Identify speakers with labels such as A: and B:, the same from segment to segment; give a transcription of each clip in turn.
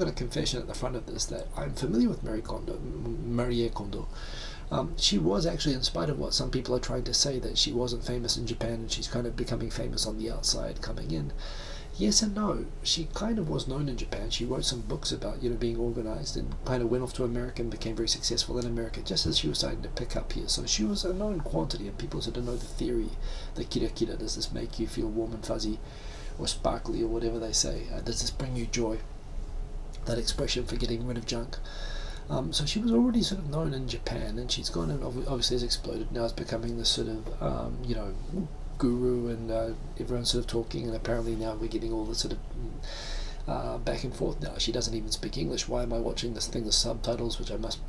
A: got a confession at the front of this that I'm familiar with Marie Kondo. She was actually, in spite of what some people are trying to say, that she wasn't famous in Japan and she's kind of becoming famous on the outside coming in. Yes and no. She kind of was known in Japan. She wrote some books about, being organized, and kind of went off to America and became very successful in America just as she was starting to pick up here. So she was a known quantity, and people sort of know the theory that kira kira, does this make you feel warm and fuzzy or sparkly or whatever they say? Does this bring you joy? That expression for getting rid of junk. So she was already sort of known in Japan, and she's gone and obviously has exploded. Now it's becoming this sort of, guru, and everyone's sort of talking, and apparently now we're getting all this sort of back and forth now. She doesn't even speak English. Why am I watching this thing with subtitles, which I must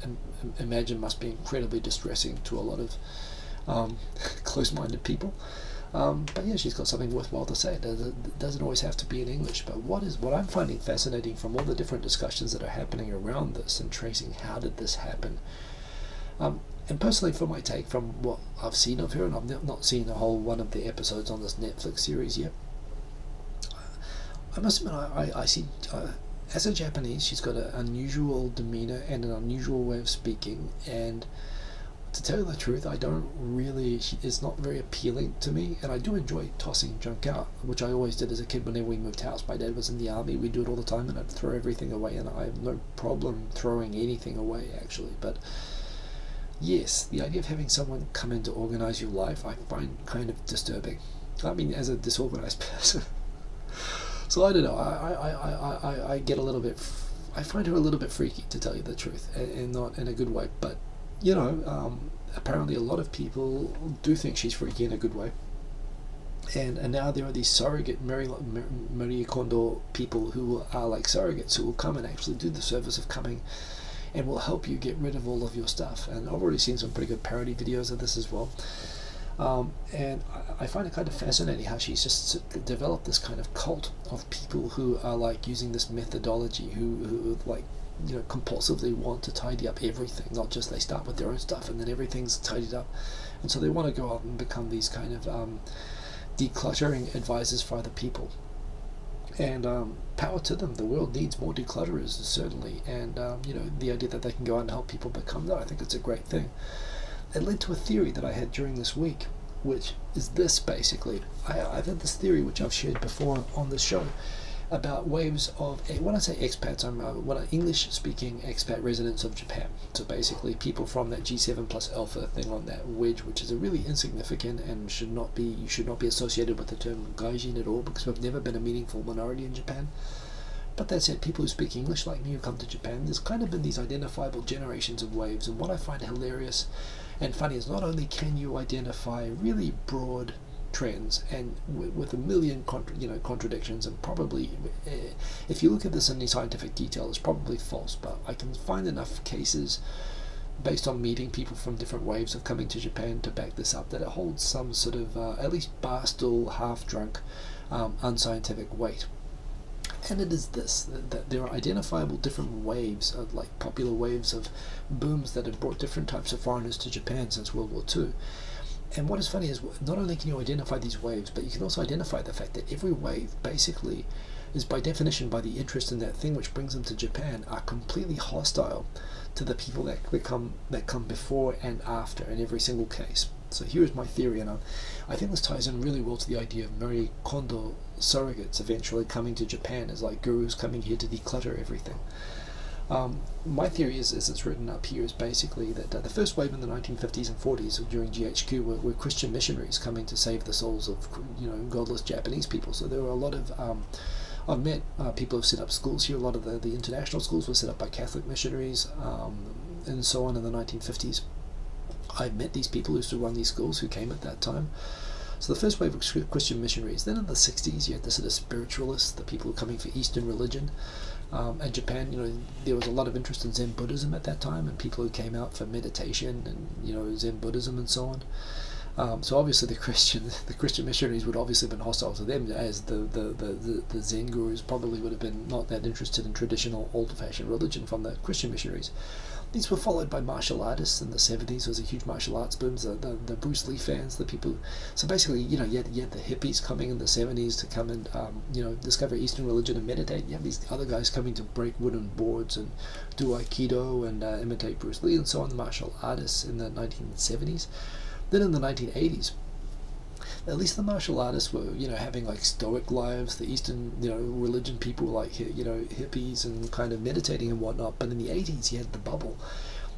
A: imagine must be incredibly distressing to a lot of close-minded people. But yeah, she's got something worthwhile to say. It doesn't always have to be in English. But what I'm finding fascinating from all the different discussions that are happening around this and tracing how did this happen, and personally, for my take from what I've seen of her, and I've not seen a whole one of the episodes on this Netflix series yet, I must admit I see, as a Japanese, she's got an unusual demeanor and an unusual way of speaking, and to tell you the truth, it's not very appealing to me, and I do enjoy tossing junk out, which I always did as a kid whenever we moved house. My dad was in the army, we'd do it all the time, and I'd throw everything away, and I have no problem throwing anything away, actually. But yes, the idea of having someone come in to organize your life, I find kind of disturbing. I mean, as a disorganized person. So I don't know, I get a little bit, I find her a little bit freaky, to tell you the truth, and not in a good way. But apparently a lot of people do think she's freaky in a good way, and now there are these surrogate Marie Kondo people who are like surrogates, who will come and actually do the service of coming and will help you get rid of all of your stuff. And I've already seen some pretty good parody videos of this as well, and I find it kind of fascinating how she's just developed this kind of cult of people who are like using this methodology, who like compulsively want to tidy up everything. Not just they start with their own stuff and then everything's tidied up, and so they want to go out and become these kind of decluttering advisors for other people. And power to them. The world needs more declutterers, certainly, and the idea that they can go out and help people become that, I think it's a great thing. It led to a theory that I had during this week, which is this basically. I've had this theory, which I've shared before on this show, about waves of, when I say expats, I'm English-speaking expat residents of Japan. So basically people from that G7 plus alpha thing on that wedge, which is a really insignificant and you should not be associated with the term gaijin at all, because we've never been a meaningful minority in Japan. But that said, people who speak English like me who come to Japan, there's kind of been these identifiable generations of waves, and what I find hilarious and funny is not only can you identify really broad trends and with a million contradictions, and probably if you look at this in any scientific detail, it's probably false, but I can find enough cases based on meeting people from different waves of coming to Japan to back this up, that it holds some sort of at least barstool, half drunk, unscientific weight. And it is this, that there are identifiable different waves of, like popular waves of booms that have brought different types of foreigners to Japan since World War II. And what is funny is not only can you identify these waves, but you can also identify the fact that every wave basically is by definition, by the interest in that thing which brings them to Japan, are completely hostile to the people that come before and after in every single case. So here is my theory, and I think this ties in really well to the idea of Marie Kondo surrogates eventually coming to Japan as like gurus coming here to declutter everything. My theory is, as it's written up here, is basically that the first wave in the 1950s and 40s during GHQ were Christian missionaries coming to save the souls of godless Japanese people. So there were a lot of I've met people who've set up schools here. A lot of the international schools were set up by Catholic missionaries, and so on in the 1950s. I've met these people who used to run these schools who came at that time. So the first wave was Christian missionaries. Then in the 60s, you had the sort of spiritualists, the people who were coming for Eastern religion. And Japan, there was a lot of interest in Zen Buddhism at that time, and people who came out for meditation and Zen Buddhism and so on. So obviously the Christian missionaries would obviously have been hostile to them, as the Zen gurus probably would have been not that interested in traditional old-fashioned religion from the Christian missionaries. These were followed by martial artists in the 70s. There was a huge martial arts boom. The Bruce Lee fans, the people. So basically, you know, you had the hippies coming in the 70s to come and, you know, discover Eastern religion and meditate. You have these other guys coming to break wooden boards and do Aikido and imitate Bruce Lee and so on, the martial artists in the 1970s. Then in the 1980s, at least the martial artists were, you know, having like stoic lives. The Eastern, you know, religion people were like, you know, hippies and kind of meditating and whatnot. But in the 80s, you had the bubble,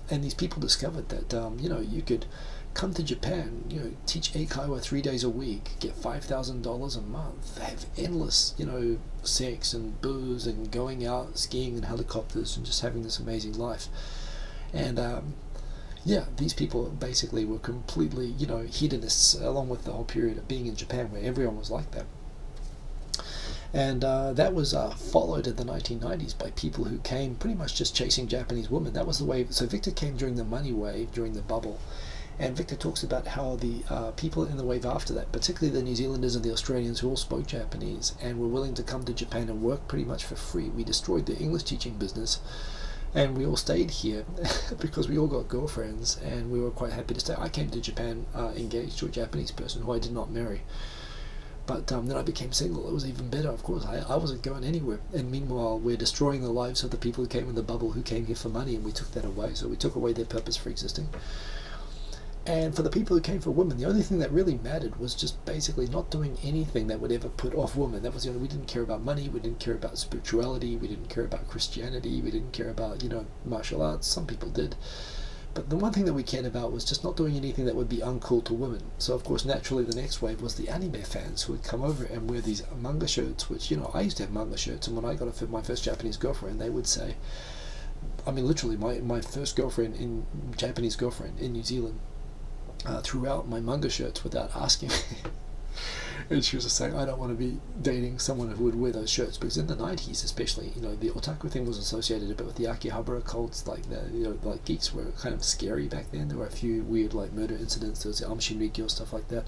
A: and these people discovered that, you know, you could come to Japan, you know, teach eikaiwa 3 days a week, get $5,000 a month, have endless, you know, sex and booze and going out skiing in helicopters and just having this amazing life. And yeah, these people basically were completely, you know, hedonists, along with the whole period of being in Japan where everyone was like that. And that was followed in the 1990s by people who came pretty much just chasing Japanese women. That was the wave. So Victor came during the money wave, during the bubble. And Victor talks about how the people in the wave after that, particularly the New Zealanders and the Australians who all spoke Japanese and were willing to come to Japan and work pretty much for free. We destroyed the English teaching business. And we all stayed here because we all got girlfriends and we were quite happy to stay. I came to Japan engaged to a Japanese person who I did not marry. But then I became single. It was even better, of course. I wasn't going anywhere. And meanwhile, we're destroying the lives of the people who came in the bubble, who came here for money, and we took that away. So we took away their purpose for existing. And for the people who came for women, the only thing that really mattered was just basically not doing anything that would ever put off women. That was the only. We didn't care about money, we didn't care about spirituality, we didn't care about Christianity, we didn't care about, you know, martial arts. Some people did. But the one thing that we cared about was just not doing anything that would be uncool to women. So of course, naturally, the next wave was the anime fans who would come over and wear these manga shirts, which, you know, I used to have manga shirts, and when I got my first Japanese girlfriend, they would say, I mean, literally, my first Japanese girlfriend in New Zealand, threw out my manga shirts without asking me. And she was just saying, I don't want to be dating someone who would wear those shirts, because in the 90s especially, you know, the otaku thing was associated a bit with the Akihabara cults. Like, the, you know, like geeks were kind of scary back then. There were a few weird like murder incidents. There was the Amshinrikyo, stuff like that.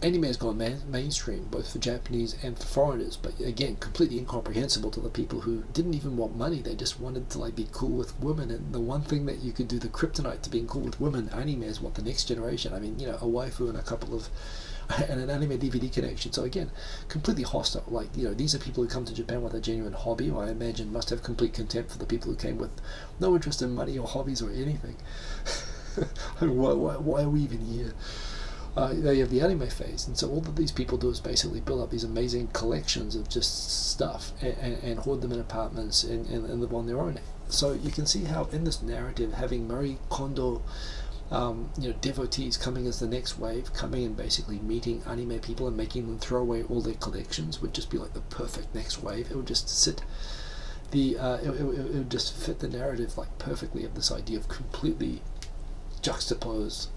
A: Anime has gone mainstream, both for Japanese and for foreigners, but again, completely incomprehensible to the people who didn't even want money. They just wanted to like be cool with women, and the one thing that you could do, the kryptonite to being cool with women, anime is what the next generation. I mean, you know, a waifu and a couple of and an anime DVD connection. So again, completely hostile. Like, you know, these are people who come to Japan with a genuine hobby, who I imagine must have complete contempt for the people who came with no interest in money or hobbies or anything. I mean, why are we even here? They have the anime phase, and so all that these people do is basically build up these amazing collections of just stuff and hoard them in apartments and live on their own. So you can see how in this narrative, having Marie Kondo, you know, devotees coming as the next wave, coming and basically meeting anime people and making them throw away all their collections would just be like the perfect next wave. It would just sit it would just fit the narrative like perfectly of this idea of completely juxtapose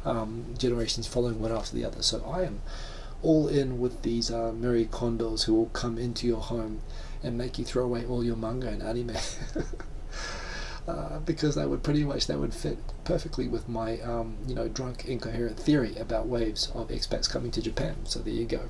A: generations following one after the other. So I am all in with these Marie Kondos who will come into your home and make you throw away all your manga and anime. Because that would fit perfectly with my you know, drunk incoherent theory about waves of expats coming to Japan. So there you go.